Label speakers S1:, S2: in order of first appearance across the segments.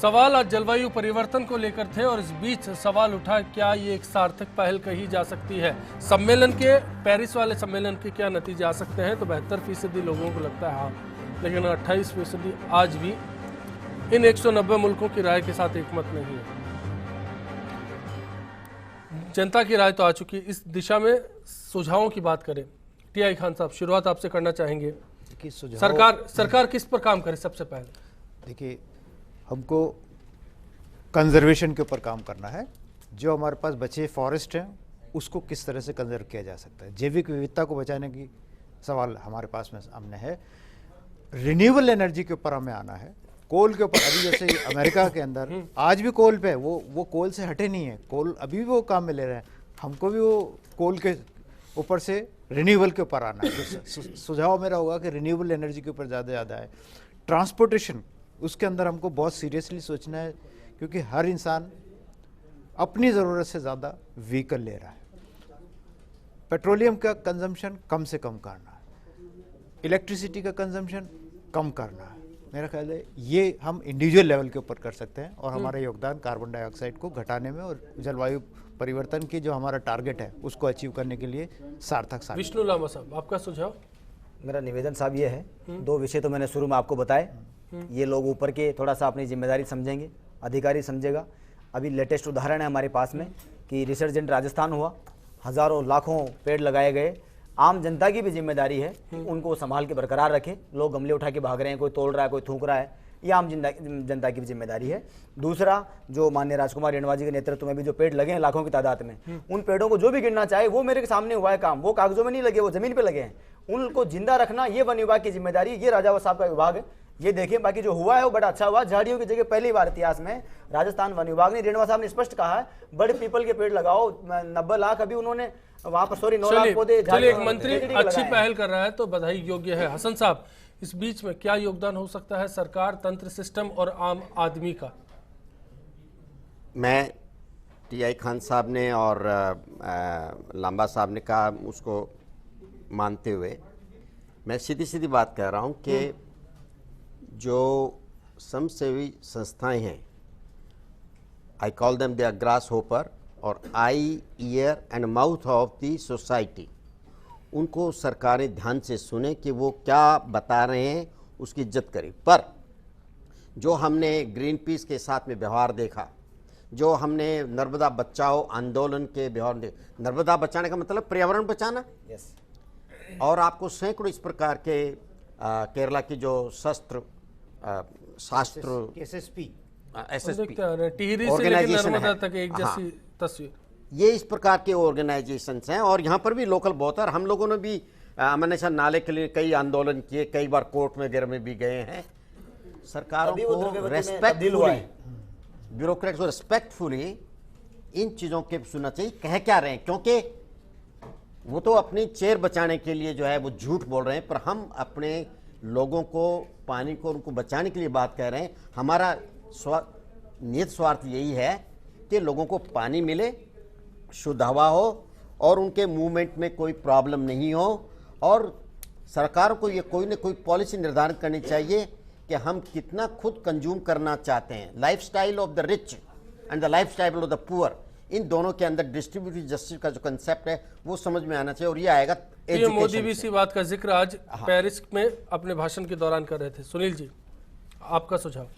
S1: सवाल आज जलवायु परिवर्तन को लेकर थे और इस बीच सवाल उठा क्या ये एक सार्थक पहल कही जा सकती है। सम्मेलन के पेरिस वाले सम्मेलन के क्या नतीजे आ सकते हैं, तो 72% लोगों को लगता है हाँ, लेकिन 28% आज भी इन 190 मुल्कों की राय के साथ एकमत नहीं है। जनता की राय तो आ चुकी है। इस दिशा में सुझावों की बात करें, टीआई खान साहब शुरुआत आपसे करना चाहेंगे। सरकार किस पर काम करे सबसे पहले?
S2: देखिए, हमको कंजर्वेशन के ऊपर काम करना है। जो हमारे पास बचे फॉरेस्ट हैं उसको किस तरह से कंजर्व किया जा सकता है। जैविक विविधता को बचाने की सवाल हमारे पास में सामने है। रिन्यूएबल एनर्जी के ऊपर हमें आना है। कोल के ऊपर अभी जैसे अमेरिका के अंदर आज भी कोल पे वो कोल से हटे नहीं है। कोल अभी भी वो काम में ले रहे हैं। हमको भी वो कोल के ऊपर से रिन्यूएबल के ऊपर आना है। तो सुझाव मेरा होगा कि रिन्यूएबल एनर्जी के ऊपर ज़्यादा है। ट्रांसपोर्टेशन, उसके अंदर हमको बहुत सीरियसली सोचना है, क्योंकि हर इंसान अपनी ज़रूरत से ज़्यादा व्हीकल ले रहा है। पेट्रोलियम का कंजम्पशन कम से कम करना है, इलेक्ट्रिसिटी का कंजम्पशन कम करना है। मेरा ख्याल है ये हम इंडिविजुअल लेवल के ऊपर कर सकते हैं और हमारा योगदान कार्बन डाइऑक्साइड को घटाने में और जलवायु परिवर्तन की जो हमारा टारगेट है उसको अचीव करने के लिए सार्थक साबित।
S1: विष्णु लांबा साहब, आपका सुझाव?
S3: मेरा निवेदन साहब ये है, दो विषय तो मैंने शुरू में आपको बताए। ये लोग ऊपर के थोड़ा सा अपनी जिम्मेदारी समझेंगे, अधिकारी समझेगा। अभी लेटेस्ट उदाहरण है हमारे पास में कि रिसर्जेंट राजस्थान हुआ, हज़ारों लाखों पेड़ लगाए गए। आम जनता की भी जिम्मेदारी है कि उनको संभाल के बरकरार रखें। लोग गमले उठा के भाग रहे हैं, कोई तोड़ रहा है, कोई थूक रहा है, ये आम जनता की भी जिम्मेदारी है। दूसरा, जो माननीय राजकुमार रेणवा जी के नेतृत्व में भी जो पेड़ लगे हैं लाखों की तादाद में, उन पेड़ों को जो भी गिनना चाहे, वो मेरे सामने हुआ है काम, वो कागजों में नहीं लगे, वो जमीन पे लगे हैं। उनको जिंदा रखना ये वन विभाग की जिम्मेदारी, ये राजावत साहब का विभाग है, ये देखें। बाकी जो हुआ है वो बड़ा अच्छा हुआ। झाड़ियों की जगह पहली बार इतिहास में राजस्थान वन विभाग ने, रेणवा साहब ने स्पष्ट कहा है, बड़े पीपल के पेड़ लगाओ। 90 लाख अभी उन्होंने वहां पर 9 लाख पौधे।
S1: चलिए, एक मंत्री अच्छी पहल कर रहा है तो बधाई योग्य है। हसन साहब, इस बीच में क्या योगदान हो सकता है सरकार, तंत्र, सिस्टम और आम आदमी का?
S4: मैं टीआई खान साहब ने और लांबा साहब ने कहा उसको मानते हुए मैं सीधी बात कह रहा हूं कि जो समाजसेवी संस्थाएं हैं, I call them the grasshopper और eye, ear and mouth of the society, उनको सरकारें ध्यान से सुने कि वो क्या बता रहे हैं, उसकी इज्जत करें। पर जो हमने ग्रीन पीस के साथ में व्यवहार देखा, जो हमने नर्मदा बचाओ आंदोलन के व्यवहार, नर्मदा बचाने का मतलब पर्यावरण बचाना। और आपको सैकड़ों इस प्रकार के केरला की जो शास्त्र एसएसपी ऑर्गेनाइजेशन है,
S1: तस्वीर,
S4: ये इस प्रकार के ऑर्गेनाइजेशंस हैं। और यहाँ पर भी लोकल बहुत है। हम लोगों ने भी अमरनेश्वर नाले के लिए कई आंदोलन किए, कई बार कोर्ट में वगैरह में भी गए हैं। सरकारों को रेस्पेक्टफुली, ब्यूरोक्रेट्स को रेस्पेक्टफुली इन चीज़ों के सुनना चाहिए, कह क्या रहे हैं, क्योंकि वो तो अपनी चेयर बचाने के लिए जो है वो झूठ बोल रहे हैं, पर हम अपने लोगों को, पानी को, उनको बचाने के लिए बात कह रहे हैं। हमारा नियत स्वार्थ यही है कि लोगों को पानी मिले, शुद्ध हवा हो और उनके मूवमेंट में कोई प्रॉब्लम नहीं हो। और सरकार को ये कोई ना कोई पॉलिसी निर्धारित करनी चाहिए कि हम कितना खुद कंज्यूम करना चाहते हैं। Lifestyle of the rich and the lifestyle of the poor, इन दोनों के अंदर डिस्ट्रीब्यूटिव जस्टिस का जो कंसेप्ट है वो समझ में आना चाहिए। और ये आएगा
S1: मोदी भी इसी बात का जिक्र आज पेरिस में अपने भाषण के दौरान कर रहे थे। सुनील जी, आपका सुझाव?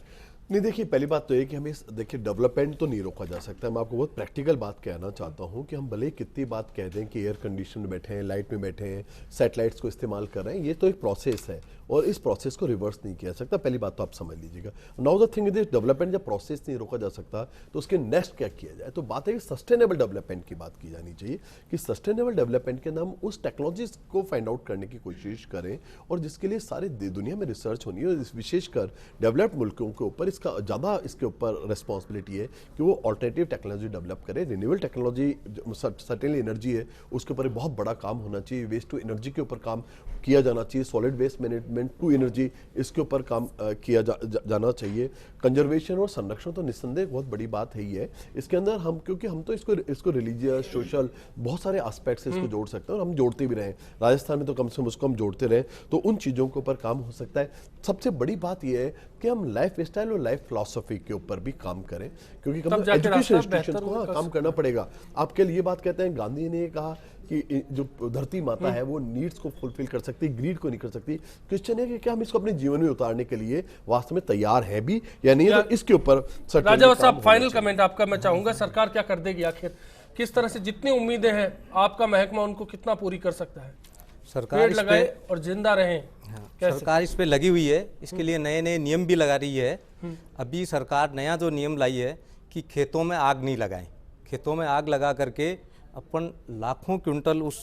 S5: नहीं, देखिए, पहली बात तो ये कि हमें देखिए डेवलपमेंट तो नहीं रोका जा सकता। मैं आपको बहुत प्रैक्टिकल बात कहना चाहता हूँ कि हम भले ही कितनी बात कह दें कि एयर कंडीशन में बैठे हैं, लाइट में बैठे हैं, सैटेलाइट्स को इस्तेमाल कर रहे हैं, ये तो एक प्रोसेस है और इस प्रोसेस को रिवर्स नहीं किया जा सकता। पहली बात तो आप समझ लीजिएगा। Now the thing is development, जब प्रोसेस नहीं रोका जा सकता तो उसके नेक्स्ट क्या किया जाए। तो बात है कि सस्टेनेबल डेवलपमेंट की बात की जानी चाहिए कि सस्टेनेबल डेवलपमेंट के नाम उस टेक्नोलॉजीज को फाइंड आउट करने की कोशिश करें और जिसके लिए सारी दुनिया में रिसर्च होनी है। और विशेषकर डेवलप्ड मुल्कों के ऊपर इसका ज़्यादा इसके ऊपर रिस्पॉन्सिबिलिटी है कि वो ऑल्टरनेटिव टेक्नोलॉजी डेवलप करें। रिन्यूएबल टेक्नोलॉजी सर्टेनली एनर्जी है, उसके ऊपर बहुत बड़ा काम होना चाहिए। वेस्ट टू एनर्जी के ऊपर काम किया जाना चाहिए। Solid waste management to energy, इसके ऊपर काम किया जाना चाहिए। कंजर्वेशन और संरक्षण तो निस्संदेह बहुत बड़ी बात है ही है। इसके अंदर हम, क्योंकि हम तो इसको रिलीजियस, सोशल, बहुत सारे एस्पेक्ट से इसको जोड़ सकते हैं और हम जोड़ते भी रहे। राजस्थान में तो कम से कम उसको हम जोड़ते रहे, तो उन चीज़ों के ऊपर काम हो सकता है। सबसे बड़ी बात यह है कि हम लाइफ स्टाइल और लाइफ फिलॉसफी के ऊपर भी काम करें, क्योंकि
S1: तब जाके
S5: एजुकेशन
S1: रास्ता
S5: इंस्टीट्यूशन
S1: बेहतर
S5: को
S1: होगा।
S5: काम करना पड़ेगा। आपके लिए बात कहते हैं, गांधी ने कहा कि जो धरती माता है वो नीड्स को फुलफिल कर सकती, ग्रीड को नहीं कर सकती। क्वेश्चन है कि क्या हम इसको अपने जीवन में उतारने के लिए वास्तव में तैयार है भी या नहीं, तो इसके ऊपर
S1: राजा साहब फाइनल कमेंट आपका मैं चाहूंगा, सरकार क्या कर देगी आखिर, किस तरह से जितनी उम्मीदें हैं आपका महकमा उनको कितना पूरी कर सकता है?
S6: सरकार
S1: पेड़
S6: इस
S1: लगाए
S6: पे
S1: और जिंदा रहें, कैसे?
S6: सरकार इस पे लगी हुई है, इसके लिए नए नए नियम भी लगा रही है। अभी सरकार नया जो नियम लाई है कि खेतों में आग नहीं लगाएं, खेतों में आग लगा करके अपन लाखों क्विंटल उस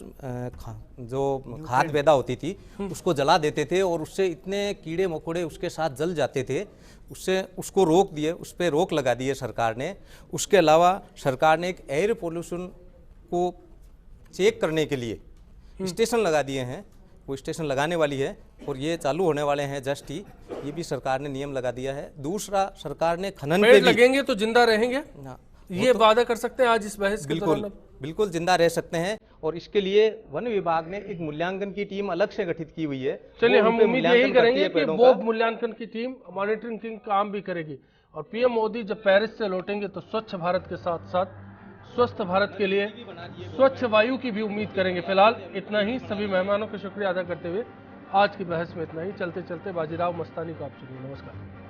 S6: जो खाद पैदा होती थी उसको जला देते थे और उससे इतने कीड़े मकोड़े उसके साथ जल जाते थे, उसको रोक दिए, उस पर रोक लगा दी है सरकार ने। उसके अलावा सरकार ने एक एयर पोल्यूशन को चेक करने के लिए स्टेशन लगा दिए हैं, वो स्टेशन लगाने वाली है और ये चालू होने वाले हैं जस्ट ही, ये भी सरकार ने नियम लगा दिया है। दूसरा, सरकार ने खनन पे
S1: पेड़
S6: भी
S1: लगेंगे तो जिंदा रहेंगे,
S6: हाँ,
S1: ये वादा कर सकते हैं आज इस बहस के
S6: बिल्कुल
S1: दौरान?
S6: बिल्कुल जिंदा रह सकते हैं और इसके लिए वन विभाग ने एक मूल्यांकन की टीम अलग से गठित की हुई है।
S1: चलिए
S6: वो
S1: हम
S6: उन पे
S1: उम्मीद
S6: मूल्यांकन
S1: यही
S6: करती
S1: करेंगे
S6: है
S1: कि
S6: पेड़ों
S1: वो
S6: का।
S1: मूल्यांकन की टीम मॉनिटरिंग टीम काम भी करेगी और पीएम मोदी जब पेरिस से लौटेंगे तो स्वच्छ भारत के साथ साथ स्वस्थ भारत के लिए स्वच्छ वायु की भी उम्मीद करेंगे। फिलहाल इतना ही, सभी मेहमानों का शुक्रिया अदा करते हुए आज की बहस में इतना ही। चलते चलते बाजीराव मस्तानी को आप सुनिए। नमस्कार।